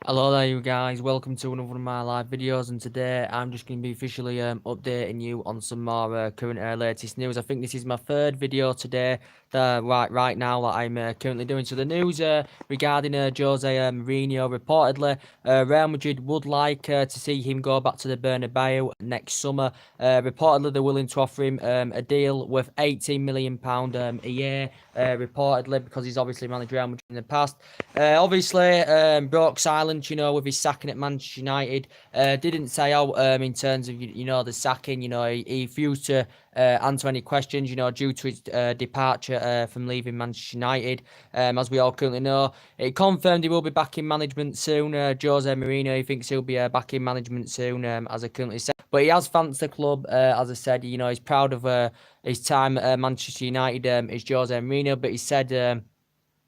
Hello there you guys, welcome to another of my live videos, and today I'm just going to be officially updating you on some more current latest news. I think this is my third video today right now that I'm currently doing. So the news regarding Jose Mourinho, reportedly Real Madrid would like to see him go back to the Bernabeu next summer. Reportedly they're willing to offer him a deal worth £18 million a year, reportedly, because he's obviously managed Real Madrid in the past. Obviously broke silence, with his sacking at Manchester United. Didn't say out in terms of, the sacking. He refused to answer any questions, due to his departure from leaving Manchester United. As we all currently know, it confirmed he will be back in management soon. Jose Mourinho, he thinks he'll be back in management soon, as I currently said. But he has thanked the club, as I said. He's proud of his time at Manchester United. Is Jose Mourinho, but he said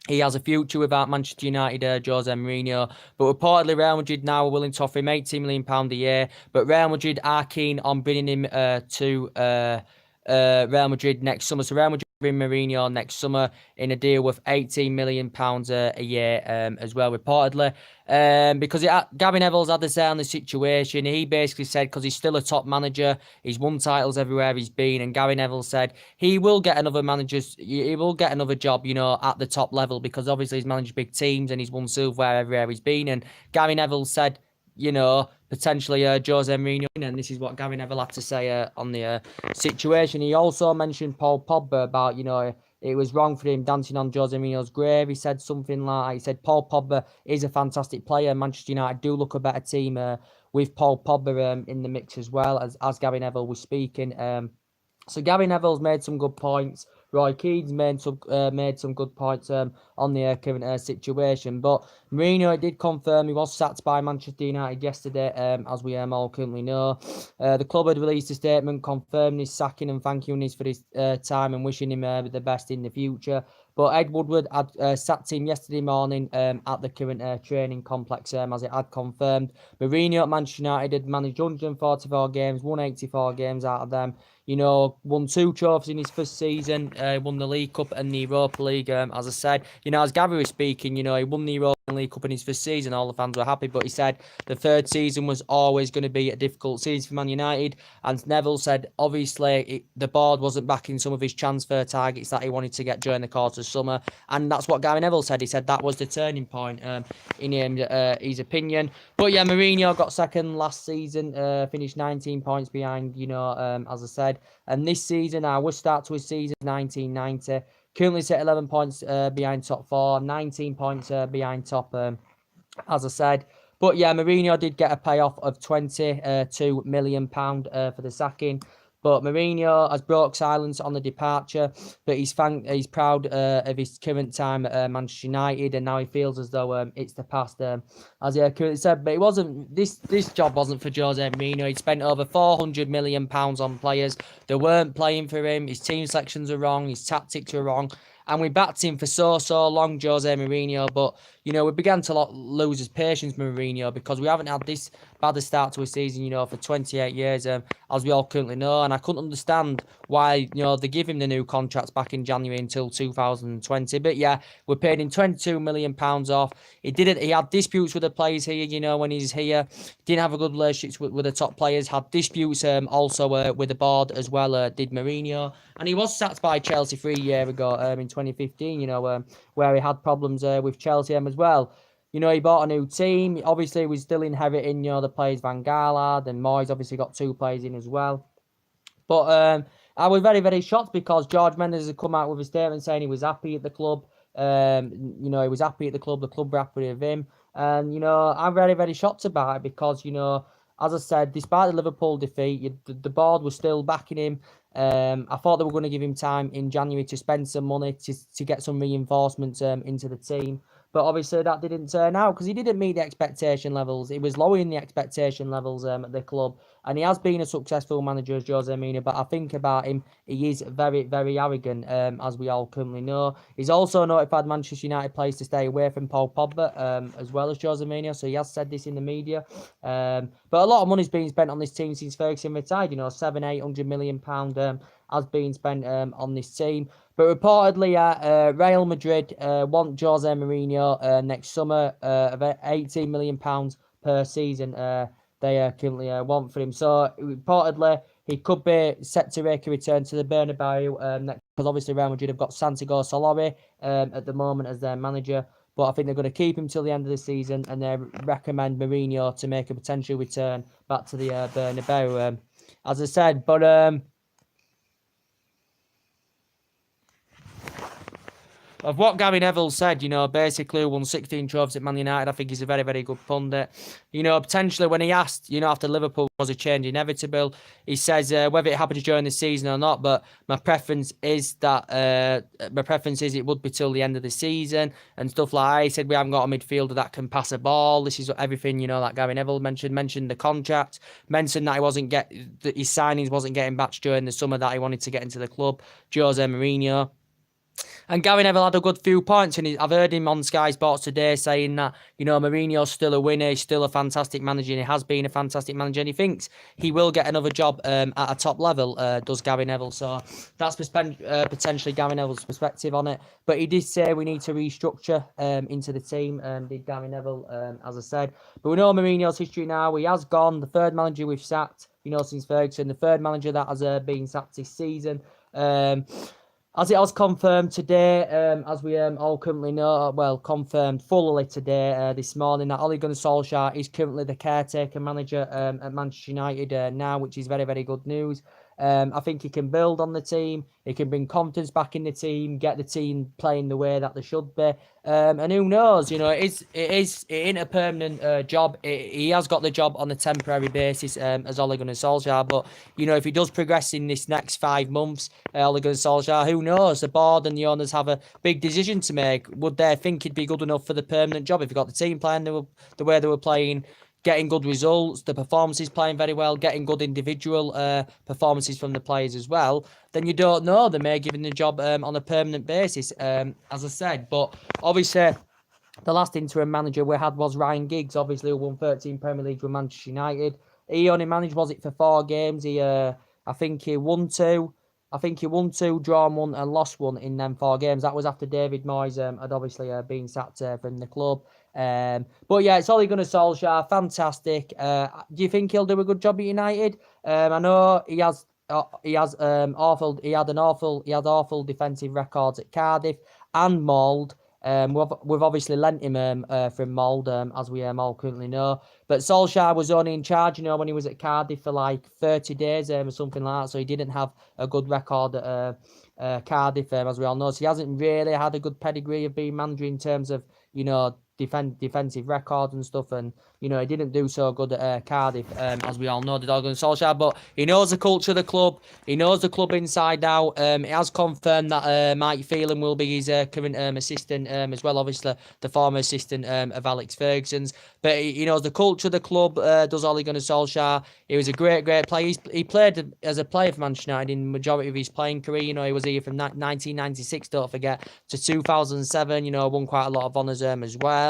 he has a future without Manchester United, Jose Mourinho. But reportedly, Real Madrid now are willing to offer him £18 million a year. But Real Madrid are keen on bringing him to Real Madrid next summer. So Real Madrid bring Mourinho next summer in a deal worth £18 million a year as well, reportedly. Because Gary Neville's had to say on the situation. He basically said, because he's still a top manager, he's won titles everywhere he's been, and Gary Neville said he will get he will get another job, at the top level, because obviously he's managed big teams and he's won silverware everywhere he's been. And Gary Neville said, potentially Jose Mourinho, and this is what Gary Neville had to say on the situation. He also mentioned Paul Pogba about, it was wrong for him dancing on Jose Mourinho's grave. He said something like, he said Paul Pogba is a fantastic player. Manchester United do look a better team with Paul Pogba in the mix as well, as Gary Neville was speaking. So Gary Neville's made some good points. Roy Keane's made some good points on the current situation. But Mourinho did confirm he was sacked by Manchester United yesterday, as we all currently know. The club had released a statement confirming his sacking and thanking him for his time and wishing him the best in the future. But Ed Woodward had sacked him yesterday morning at the current training complex, as it had confirmed. Mourinho at Manchester United had managed 144 games, won 84 games out of them. Won 2 trophies in his first season. Won the League Cup and the Europa League, as I said. As Gary was speaking, he won the Europa League Cup in his first season. All the fans were happy, but he said the third season was always going to be a difficult season for Man United. And Neville said, obviously, the board wasn't backing some of his transfer targets that he wanted to get during the course of summer. And that's what Gary Neville said. He said that was the turning point in his opinion. But yeah, Mourinho got second last season, finished 19 points behind, as I said. And this season, our worst start to his season, 1990. Currently set 11 points behind top 4, 19 points behind top, as I said. But yeah, Mourinho did get a payoff of £22 million for the sacking. But Mourinho has broke silence on the departure, but he's proud of his current time at Manchester United, and now he feels as though it's the past, as he currently said. But it wasn't. This job wasn't for Jose Mourinho. He'd spent over £400 million on players that weren't playing for him. His team selections are wrong. His tactics are wrong. And we backed him for so long, Jose Mourinho. But, we began to lose his patience, Mourinho, because we haven't had this bad a start to a season, for 28 years, as we all currently know. And I couldn't understand why, they give him the new contracts back in January until 2020. But yeah, we paid him £22 million off. He had disputes with the players here, when he's here. Didn't have a good relationship with the top players. Had disputes also with the board as well, did Mourinho. And he was sacked by Chelsea 3 years ago, in 2015, where he had problems with Chelsea as well. He bought a new team. Obviously, he was still inheriting, the players Van Gaal, and Moyes obviously got 2 players in as well. But I was very, very shocked because George Mendes had come out with a statement saying he was happy at the club. He was happy at the club were happy with him. And, I'm very, very shocked about it because, as I said, despite the Liverpool defeat, the board was still backing him. I thought they were going to give him time in January to spend some money to get some reinforcements into the team. But obviously that didn't turn out because he didn't meet the expectation levels. He was lowering the expectation levels at the club. And he has been a successful manager as Jose Mourinho. But I think about him, he is very, very arrogant, as we all currently know. He's also notified Manchester United players to stay away from Paul Pogba, as well as Jose Mourinho. So he has said this in the media. But a lot of money's been spent on this team since Ferguson retired. £700-800 million has been spent on this team. But reportedly, Real Madrid want Jose Mourinho next summer of £18 million per season. They currently want for him. So reportedly, he could be set to make a return to the Bernabeu next, because obviously Real Madrid have got Santiago Solari at the moment as their manager. But I think they're going to keep him till the end of the season, and they recommend Mourinho to make a potential return back to the Bernabeu. As I said, but of what Gary Neville said, basically won 16 trophies at Man United. I think he's a very, very good pundit. Potentially when he asked, after Liverpool, was a change inevitable, he says whether it happens during the season or not, but my preference is it would be till the end of the season and stuff like that. He said we haven't got a midfielder that can pass a ball. This is everything, that Gary Neville mentioned the contract, mentioned that his signings wasn't getting matched during the summer, that he wanted to get into the club, Jose Mourinho. And Gary Neville had a good few points, and I've heard him on Sky Sports today saying that, Mourinho's still a winner, he's still a fantastic manager, and he has been a fantastic manager, and he thinks he will get another job at a top level, does Gary Neville. So that's potentially Gary Neville's perspective on it. But he did say we need to restructure into the team, did Gary Neville, as I said. But we know Mourinho's history now. He has gone, the third manager we've sacked, since Ferguson, the third manager that has been sacked this season. As it was confirmed today, as we all currently know, confirmed fully today, this morning, that Ole Gunnar Solskjaer is currently the caretaker manager at Manchester United now, which is very, very good news. I think he can build on the team. He can bring confidence back in the team, get the team playing the way that they should be. And who knows, it ain't a permanent job. He has got the job on a temporary basis as Ole Gunnar Solskjaer. But, if he does progress in this next 5 months, Ole Gunnar Solskjaer, who knows? The board and the owners have a big decision to make. Would they think he'd be good enough for the permanent job if he got the team playing the way they were playing, getting good results, the performances playing very well, getting good individual performances from the players as well, then you don't know. They may give him the job on a permanent basis, as I said. But obviously, the last interim manager we had was Ryan Giggs, obviously, who won 13 Premier Leagues with Manchester United. He only managed, was it for 4 games? I think he won 2. Drawn 1 and lost 1 in them 4 games. That was after David Moyes had obviously been sacked from the club. But yeah, it's Ole Gunnar Solskjaer, fantastic. Do you think he'll do a good job at United? I know he had awful defensive records at Cardiff and Mould. We've obviously lent him from Mould, as we all currently know. But Solskjaer was only in charge, when he was at Cardiff for like 30 days or something like that. So he didn't have a good record at Cardiff, as we all know. So he hasn't really had a good pedigree of being manager in terms of, defensive record and stuff, and he didn't do so good at Cardiff, as we all know, the Ole Gunnar Solskjaer. But he knows the culture of the club, he knows the club inside out. He has confirmed that Mike Phelan will be his current assistant as well, obviously the former assistant of Alex Ferguson's. But he knows the culture of the club, does Ole Gunnar Solskjaer. He was a great player. He played as a player for Manchester United in the majority of his playing career. He was here from 1996, don't forget, to 2007. Won quite a lot of honours as well.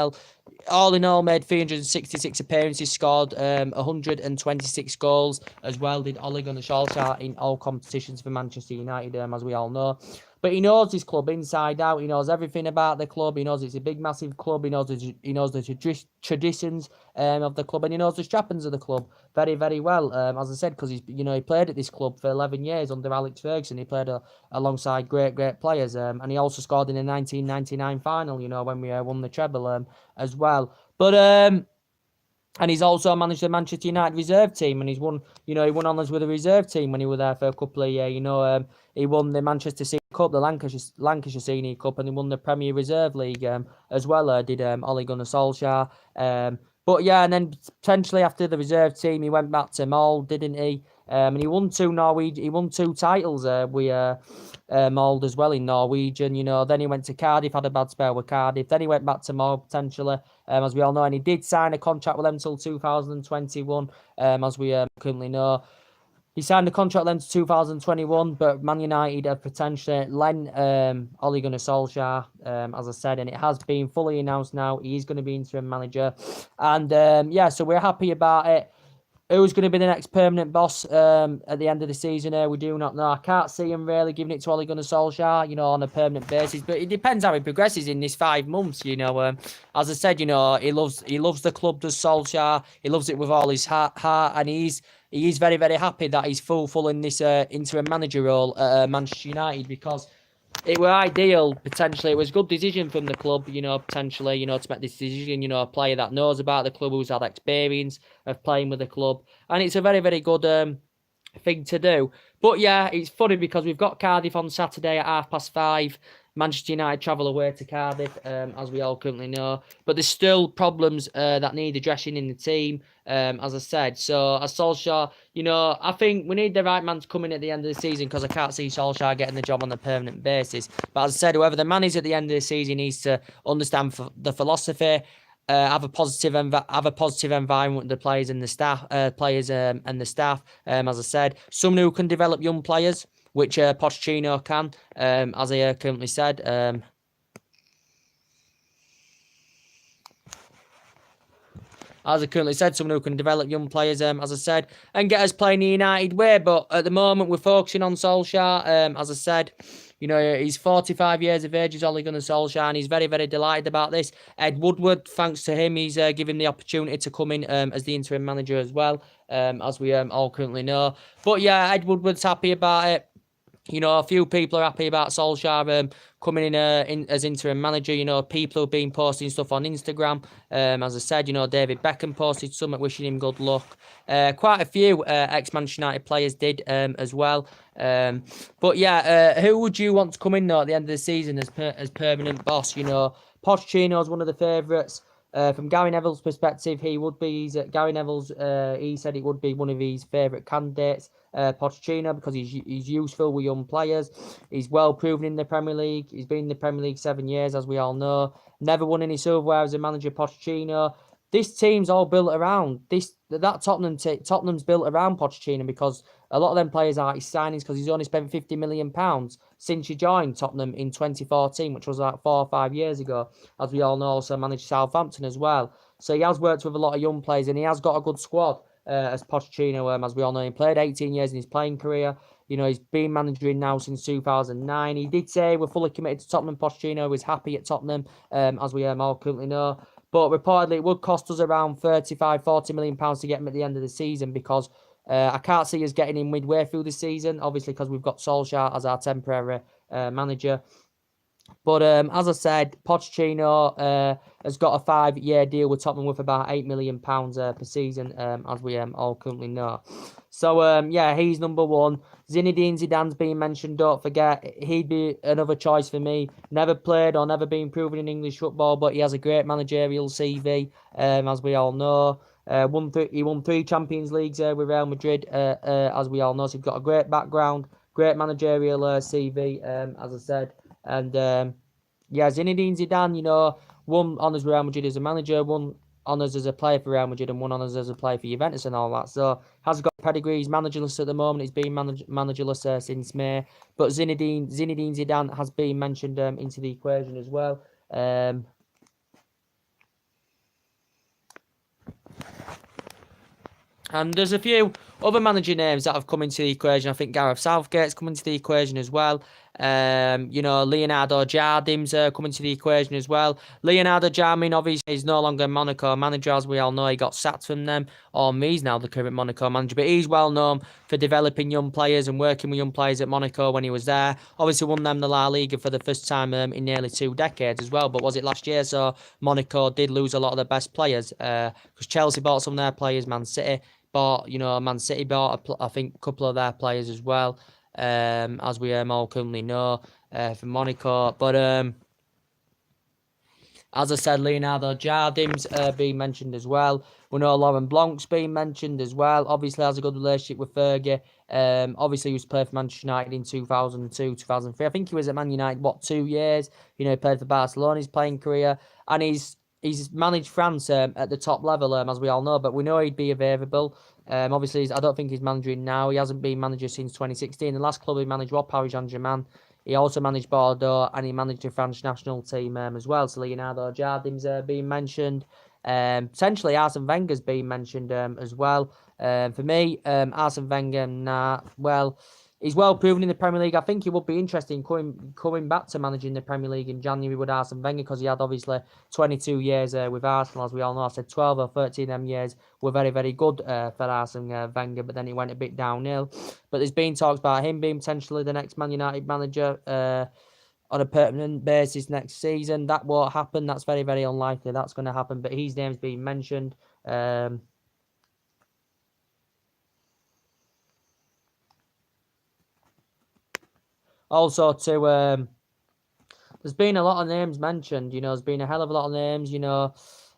All in all, made 366 appearances, scored 126 goals as well, did Ole Gunnar Solskjaer in all competitions for Manchester United, as we all know. But he knows his club inside out. He knows everything about the club. He knows it's a big, massive club. He knows the traditions of the club, and he knows the strappings of the club very, very well. As I said, because he played at this club for 11 years under Alex Ferguson. He played alongside great players, and he also scored in the 1999 final. When we won the treble as well. But and he's also managed the Manchester United reserve team, and he won honours with the reserve team when he was there for a couple of years. He won the Manchester City Cup, the Lancashire Senior Cup, and he won the Premier Reserve League as well. Did Ole Gunnar Solskjaer. But yeah, and then potentially after the reserve team, he went back to Mould, didn't he? And he won 2 titles with Mould as well in Norwegian. Then he went to Cardiff, had a bad spell with Cardiff. Then he went back to Mould potentially, as we all know, and he did sign a contract with them until 2021, as we currently know. He signed a contract then to 2021, but Man United have potentially lent Ole Gunnar Solskjaer, as I said, and it has been fully announced now. He is going to be interim manager. And so we're happy about it. Who's going to be the next permanent boss at the end of the season here? We do not know. I can't see him really giving it to Ole Gunnar Solskjaer, on a permanent basis. But it depends how he progresses in this 5 months. As I said, he loves the club, does Solskjaer. He loves it with all his heart, and he is very, very happy that he's full in this interim manager role at Manchester United, because it were ideal, potentially. It was a good decision from the club, potentially, to make this decision. A player that knows about the club, who's had experience of playing with the club. And it's a very, very good thing to do. But yeah, it's funny because we've got Cardiff on Saturday at 5:30. Manchester United travel away to Cardiff, as we all currently know. But there's still problems that need addressing in the team, as I said. So, as Solskjaer, I think we need the right man to come in at the end of the season, because I can't see Solskjaer getting the job on a permanent basis. But as I said, whoever the man is at the end of the season needs to understand the philosophy, have a positive environment with the players and the staff. As I said, someone who can develop young players, which Pochettino can, as I currently said. As I currently said, someone who can develop young players, as I said, and get us playing the United way. But at the moment, we're focusing on Solskjaer. As I said, he's 45 years of age, he's Ole Gunnar Solskjaer, and he's very, very delighted about this. Ed Woodward, thanks to him, he's given the opportunity to come in as the interim manager as well, as we all currently know. But yeah, Ed Woodward's happy about it. A few people are happy about Solskjaer coming in as interim manager. People have been posting stuff on Instagram. As I said, David Beckham posted something wishing him good luck. Quite a few ex-Manchester United players did as well. But yeah, who would you want to come in, though, at the end of the season as permanent boss? Pochettino is one of the favourites. From Gary Neville's perspective, he would be. Gary Neville's, he said it would be one of his favourite candidates. Pochettino, because he's useful with young players. He's well proven in the Premier League. He's been in the Premier League 7 years, as we all know. Never won any silverware as a manager, Pochettino. This team's all built around Tottenham's built around Pochettino, because a lot of them players are his signings, because he's only spent £50 million since he joined Tottenham in 2014, which was like 4 or 5 years ago. As we all know, also managed Southampton as well. So he has worked with a lot of young players, and he has got a good squad. As Pochettino, as we all know, he played 18 years in his playing career. He's been managing now since 2009. He did say we're fully committed to Tottenham. Pochettino is happy at Tottenham, as we all currently know. But reportedly, it would cost us around £40 million to get him at the end of the season, because I can't see us getting him midway through the season, obviously, because we've got Solskjaer as our temporary manager. But as I said, Pochettino has got a 5-year deal with Tottenham with about £8 million per season, as we all currently know. So, yeah, he's number one. Zinedine Zidane's been mentioned, don't forget. He'd be another choice for me. Never played or never been proven in English football, but he has a great managerial CV, as we all know. He won 3 Champions Leagues with Real Madrid, as we all know. So he's got a great background, great managerial CV, as I said. And yeah, Zinedine Zidane, won honours with Real Madrid as a manager, won honours as a player for Real Madrid, and won honours as a player for Juventus and all that. So has got pedigree. He's managerless at the moment. He's been managerless since May. But Zinedine Zidane has been mentioned into the equation as well. And there's a few other manager names that have come into the equation. I think Gareth Southgate's come into the equation as well. Leonardo Jardim's coming to the equation as well. Leonardo Jardim, obviously, is no longer Monaco manager, as we all know. He got sacked from them. He's now the current Monaco manager. But he's well known for developing young players and working with young players at Monaco when he was there. Obviously, won them the La Liga for the first time in nearly 2 decades as well. But was it last year? So Monaco did lose a lot of their best players, because Chelsea bought some of their players. Man City bought I think a couple of their players as well. As we all currently know, from Monaco. But as I said, Leonardo Jardim's been mentioned as well. We know Laurent Blanc's been mentioned as well. Obviously, has a good relationship with Fergie. Obviously, he was played for Manchester United in 2002, 2003. I think he was at Man United, 2 years? He played for Barcelona his playing career. And he's managed France at the top level, as we all know. But we know he'd be available. Obviously, I don't think he's managing now. He hasn't been manager since 2016. The last club he managed was Paris Saint-Germain. He also managed Bordeaux, and he managed the French national team as well. So Leonardo Jardim's been mentioned. Potentially Arsene Wenger's been mentioned as well. For me, Arsene Wenger, nah. Well, he's well proven in the Premier League. I think he would be interesting coming back to managing the Premier League in January with Arsene Wenger, because he had obviously 22 years with Arsenal, as we all know. I said 12 or 13 of them years were very, very good for Arsene Wenger, but then it went a bit downhill. But there's been talks about him being potentially the next Man United manager on a permanent basis next season. That won't happen. That's very, very unlikely that's going to happen, but his name's being mentioned. Also, there's been a lot of names mentioned. There's been a hell of a lot of names.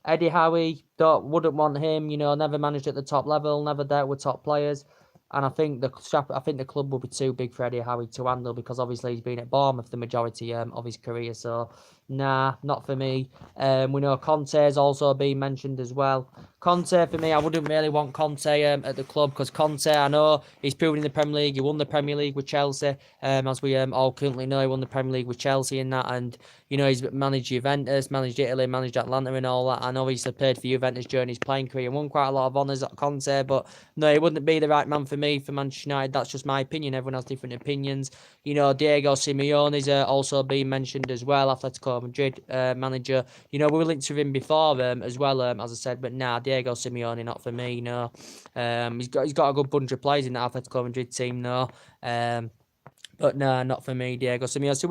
Eddie Howe, wouldn't want him. Never managed at the top level, never dealt with top players. And I think the club will be too big for Eddie Howe to handle, because obviously he's been at Bournemouth the majority of his career. So, nah, not for me. We know Conte's also been mentioned as well. Conte, for me, I wouldn't really want Conte at the club, because Conte, I know he's proven in the Premier League. He won the Premier League with Chelsea, as we all currently know. He won the Premier League with Chelsea and that, and he's managed Juventus, managed Italy, managed Atlanta and all that. I know he's played for Juventus during his playing career and won quite a lot of honours at Conte, but no, he wouldn't be the right man for me for Manchester United. That's just my opinion. Everyone has different opinions. Diego Simeone's also been mentioned as well, Atletico Madrid manager. We were linked to him before as well, as I said, but nah, Diego Simeone, not for me, no. He's got a good bunch of players in the Atletico Madrid team, no. But no, not for me, Diego Simeone. So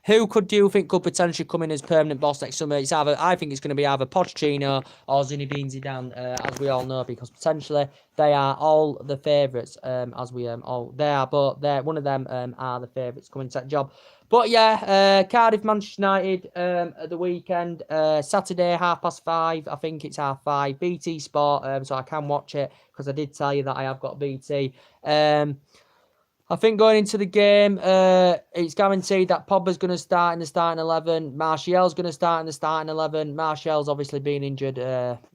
who do you think could potentially come in as permanent boss next summer? I think it's going to be either Pochettino or Zinedine Zidane, as we all know, because potentially they are all the favourites, as we all they are, but one of them are the favourites coming to that job. But yeah, Cardiff, Manchester United at the weekend, Saturday 5:30. I think it's 5:30. BT Sport, so I can watch it, because I did tell you that I have got BT. I think going into the game, it's guaranteed that Pogba's going to start in the starting 11. Martial's going to start in the starting 11. Martial's obviously been injured.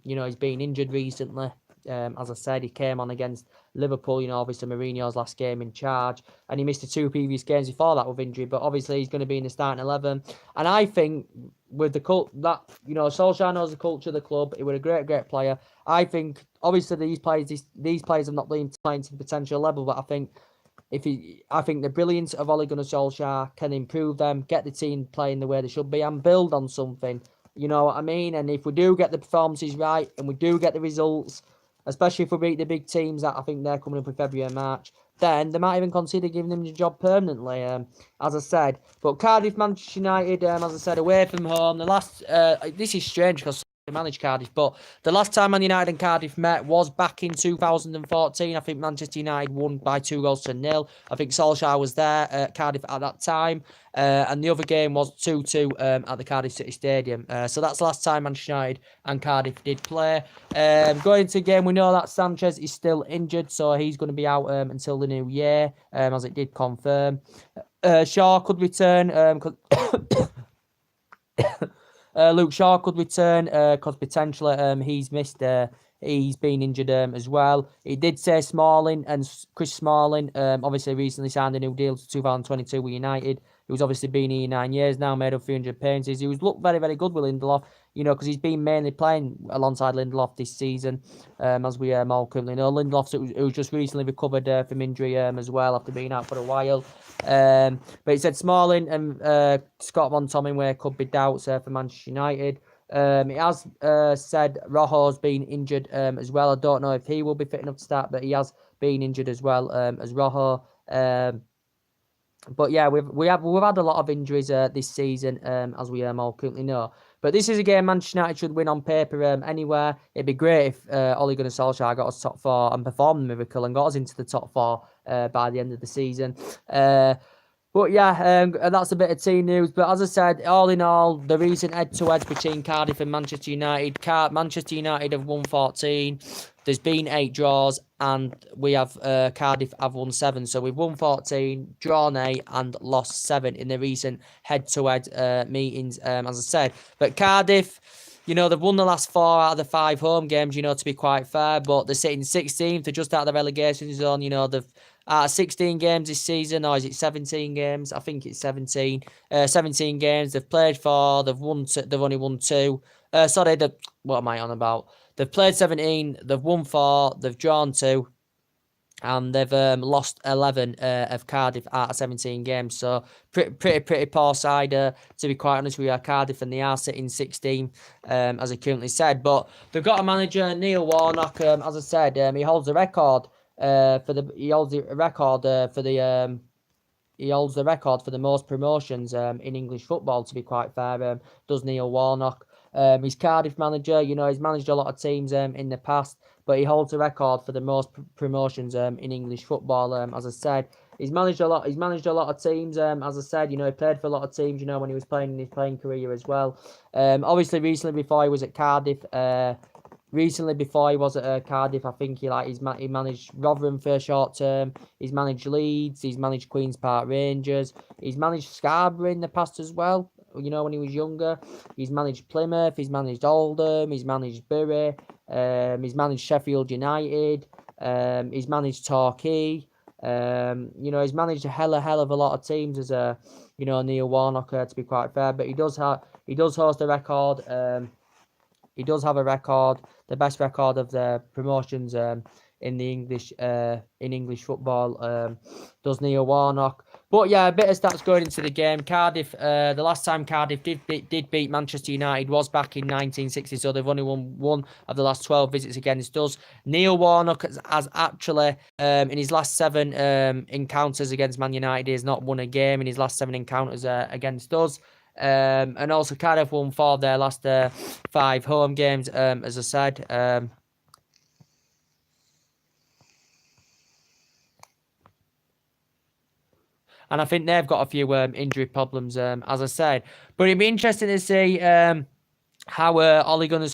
He's been injured recently. As I said, he came on against Liverpool, obviously Mourinho's last game in charge, and he missed the 2 previous games before that with injury, but obviously he's going to be in the starting 11. And I think with the Solskjaer knows the culture of the club. He was a great player. I think obviously these players have not been playing to the potential level, but I think the brilliance of Ole Gunnar Solskjaer can improve them, get the team playing the way they should be, and build on something. You know what I mean? And if we do get the performances right, and we do get the results, especially if we beat the big teams that I think they're coming up in February and March, then they might even consider giving him the job permanently, as I said. But Cardiff, Manchester United, as I said, away from home. This is strange because managed Cardiff, but the last time Man United and Cardiff met was back in 2014. I think Manchester United won by 2-0. I think Solskjaer was there at Cardiff at that time, and the other game was 2-2 at the Cardiff City Stadium. So that's the last time Manchester United and Cardiff did play. Going into the game, we know that Sanchez is still injured, so he's going to be out until the new year, as it did confirm. Shaw could return. Luke Shaw could return because potentially he's missed. He's been injured as well. He did say Smalling and Chris Smalling obviously recently signed a new deal to 2022 with United. He was obviously been here 9 years now, made up 300 appearances. He was looked very, very good with Lindelof, because he's been mainly playing alongside Lindelof this season, as we all currently know. Lindelof, who's just recently recovered from injury as well after being out for a while. But he said Smalling and Scott McTominay could be doubts for Manchester United. It has said Rojo's been injured as well. I don't know if he will be fit enough to start, but he has been injured as well as Rojo. But yeah, we've had a lot of injuries this season, as we all currently know. But this is a game Manchester United should win on paper anywhere. It'd be great if Ole Gunnar Solskjaer got us top 4 and performed the miracle and got us into the top 4 by the end of the season. But yeah, that's a bit of team news. But as I said, all in all, the recent head-to-heads between Cardiff and Manchester United. Manchester United have won 14. There's been 8 draws, and we have Cardiff have won 7. So we've won 14, drawn 8, and lost 7 in the recent head-to-head meetings, as I said. But Cardiff, they've won the last 4 out of the 5 home games, to be quite fair. But they're sitting 16th. They're just out of the relegation zone. They've out of 16 games this season, or is it 17 games? I think it's 17. 17 games they've played for. They've only won 2. What am I on about? they've played 17, they've won 4, they've drawn 2, and they've lost 11 of Cardiff out of 17 games. So pretty poor side, to be quite honest with you, Cardiff, and they are sitting 16, as I currently said. But they've got a manager, Neil Warnock. As I said, he holds the record he holds the record for the most promotions in English football, to be quite fair, does Neil Warnock. He's Cardiff manager. He's managed a lot of teams in the past, but he holds the record for the most promotions in English football. As I said, he's managed a lot. He's managed a lot of teams. As I said, he played for a lot of teams. When he was playing in his playing career as well. Obviously, recently before he was at Cardiff. Recently, before he was at Cardiff, I think he managed Rotherham for a short term. He's managed Leeds. He's managed Queen's Park Rangers. He's managed Scarborough in the past as well. When he was younger, he's managed Plymouth. He's managed Oldham. He's managed Bury. He's managed Sheffield United. He's managed Torquay. He's managed a hell of a lot of teams as Neil Warnock, to be quite fair. But he does host a record. He does have a record, the best record of the promotions in the English football. Does Neil Warnock. But yeah, a bit of stats going into the game. Cardiff, the last time Cardiff did beat Manchester United was back in 1960, so they've only won 1 of the last 12 visits against us. Neil Warnock has actually, in his last 7 encounters against Man United, he has not won a game in his last 7 encounters against us. And also Cardiff won 4 of their last 5 home games, as I said. And I think they've got a few injury problems, as I said. But it'd be interesting to see how Ole Gunnar's.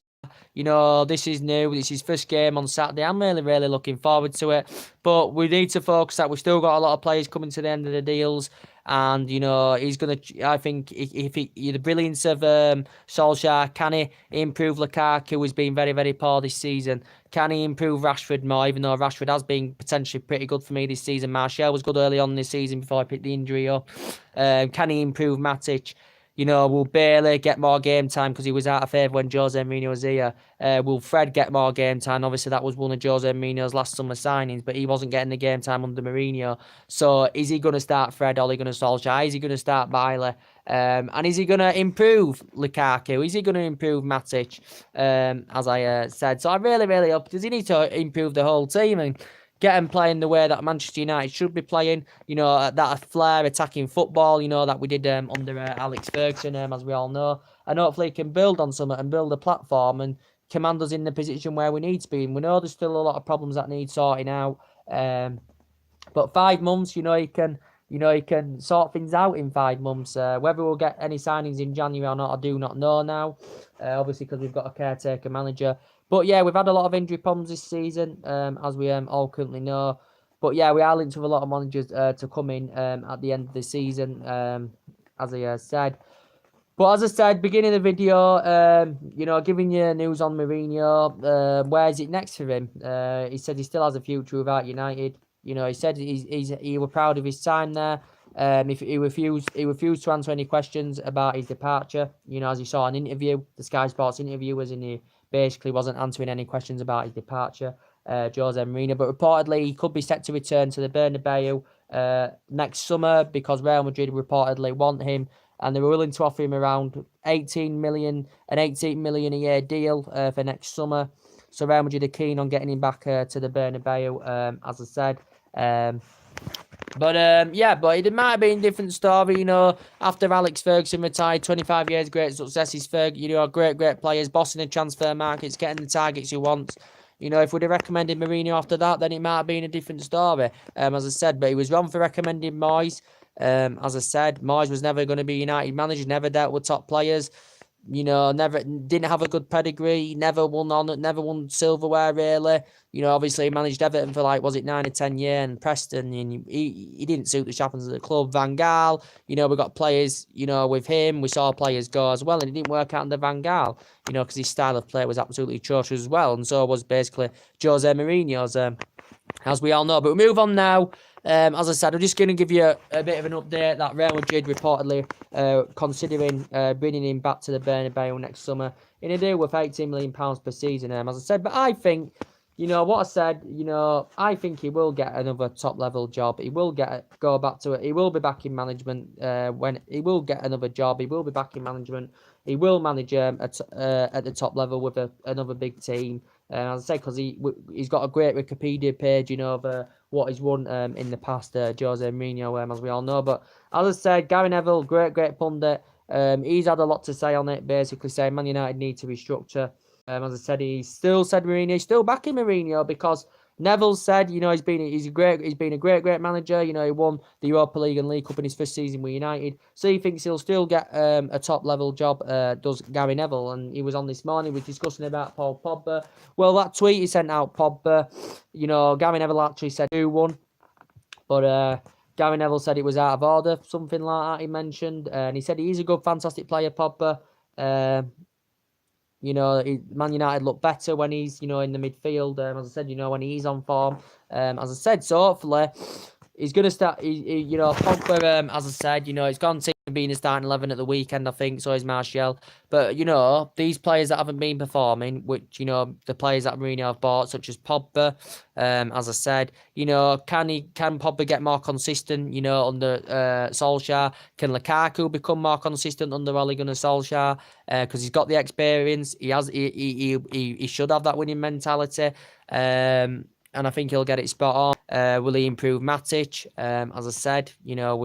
This is new. This is his first game on Saturday. I'm really looking forward to it. But we need to focus that we've still got a lot of players coming to the end of the deals. And, he's going to, I think, if the brilliance of Solskjaer, can he improve Lukaku, who's been very poor this season? Can he improve Rashford more, even though Rashford has been potentially pretty good for me this season? Martial was good early on this season before I picked the injury up. Can he improve Matic? Will Bailey get more game time because he was out of favour when Jose Mourinho was here? Will Fred get more game time? Obviously, that was one of Jose Mourinho's last summer signings, but he wasn't getting the game time under Mourinho. So, is he going to start Fred? Ole Gunnar Solskjaer? Is he going to start Bailey? And is he going to improve Lukaku? Is he going to improve Matic? As I said. So, I really hope. Does he need to improve the whole team and get him playing the way that Manchester United should be playing, that flair attacking football, that we did under Alex Ferguson, as we all know. And hopefully he can build on something and build a platform and command us in the position where we need to be. And we know there's still a lot of problems that need sorting out. But 5 months, he can sort things out in 5 months. Whether we'll get any signings in January or not, I do not know now. Obviously, because we've got a caretaker manager. But yeah, we've had a lot of injury problems this season, as we all currently know. But yeah, we are linked with a lot of managers to come in at the end of the season, as I said. But as I said, beginning of the video, giving you news on Mourinho. Where is it next for him? He said he still has a future without United. He said he was proud of his time there. If he refused to answer any questions about his departure. As you saw an interview, the Sky Sports interview was in the. Basically wasn't answering any questions about his departure, Jose Mourinho. But reportedly, he could be set to return to the Bernabeu next summer because Real Madrid reportedly want him and they were willing to offer him around 18 million a year deal for next summer. So Real Madrid are keen on getting him back to the Bernabeu, as I said. But it might have been a different story, after Alex Ferguson retired, 25 years, great success. He's great players, bossing the transfer markets, getting the targets he wants. If we'd have recommended Mourinho after that, then it might have been a different story, as I said. But he was wrong for recommending Moyes. As I said, Moyes was never going to be United manager, never dealt with top players. Never didn't have a good pedigree, never won silverware really. Obviously he managed Everton for 9 or 10 years and Preston, and he didn't suit the chaplains of the club. Van Gaal, we got players, with him, we saw players go as well, and it didn't work out under Van Gaal, because his style of play was absolutely atrocious as well, and so was basically Jose Mourinho's, as we all know. But we move on now. As I said, I'm just going to give you a bit of an update that Real Madrid reportedly considering bringing him back to the Bernabeu next summer in a deal worth £18 million per season. As I said, but I think, you know, what I said, you know, I think he will get another top-level job. He will go back to it. He will be back in management when he will get another job. He will be back in management. He will manage at the top level with another big team. As I say, because he's got a great Wikipedia page, you know, of what he's won in the past, Jose Mourinho, as we all know. But as I said, Gary Neville, great pundit. He's had a lot to say on it, basically saying Man United need to restructure. As I said, he still said Mourinho, he's still backing Mourinho because Neville said, you know, he's been a great manager. You know, he won the Europa League and League Cup in his first season with United, so he thinks he'll still get a top level job. Does Gary Neville? And he was on this morning, was discussing about Paul Pogba. Well, that tweet he sent out, Pogba, you know, Gary Neville actually said who won, but Gary Neville said it was out of order, something like that. He mentioned, and he said he's a good, fantastic player, Pogba. You know, Man United look better when he's, you know, in the midfield. As I said, you know, when he's on form. As I said, so hopefully he's going to start, you know, Pogba, as I said, you know, he's gone to being a starting 11 at the weekend, I think, so is Martial. But, you know, these players that haven't been performing, which, you know, the players that Mourinho have bought, such as Pogba, as I said, you know, can Pogba get more consistent, you know, under Solskjaer? Can Lukaku become more consistent under Ole Gunnar Solskjaer? Because he's got the experience, he should have that winning mentality. And I think he'll get it spot on. Will he improve Matic? As I said, you know,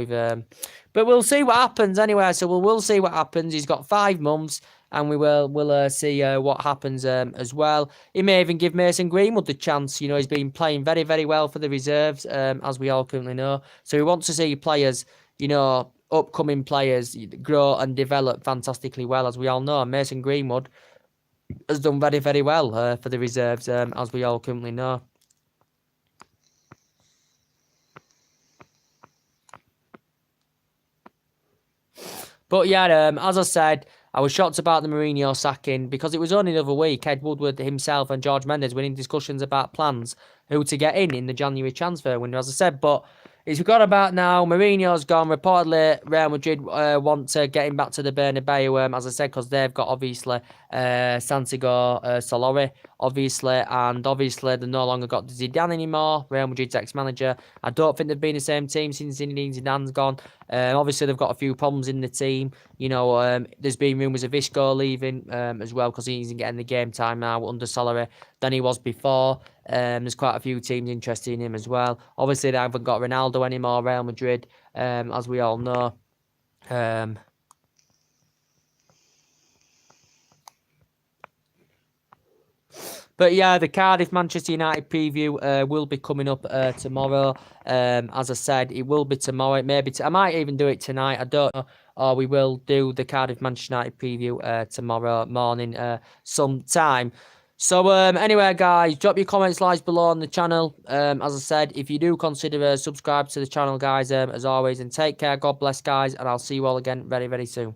but we'll see what happens anyway. So we'll see what happens. He's got 5 months, and we'll see what happens as well. He may even give Mason Greenwood the chance. You know, he's been playing very, very well for the reserves, as we all currently know. So we want to see players, you know, upcoming players grow and develop fantastically well, as we all know. Mason Greenwood has done very, very well for the reserves, as we all currently know. But yeah, as I said, I was shocked about the Mourinho sacking because it was only the other week Ed Woodward himself and George Mendes were in discussions about plans who to get in the January transfer window, as I said. But it's forgot about now. Mourinho's gone. Reportedly, Real Madrid want to get him back to the Bernabeu, as I said, because they've got, obviously, Santiago Solari, obviously, and obviously they've no longer got Zidane anymore, Real Madrid's ex-manager. I don't think they've been the same team since Zinedine Zidane's gone. Obviously, they've got a few problems in the team. You know, there's been rumours of Isco leaving as well because he isn't getting the game time now under Solari than he was before. There's quite a few teams interested in him as well. Obviously, they haven't got Ronaldo anymore, Real Madrid, as we all know. But yeah, the Cardiff-Manchester United preview will be coming up tomorrow. As I said, it will be tomorrow. Maybe I might even do it tonight. I don't know. Or we will do the Cardiff-Manchester United preview tomorrow morning sometime. So anyway, guys, drop your comments, likes below on the channel. As I said, if you do consider subscribe to the channel, guys, as always, and take care. God bless, guys, and I'll see you all again very, very soon.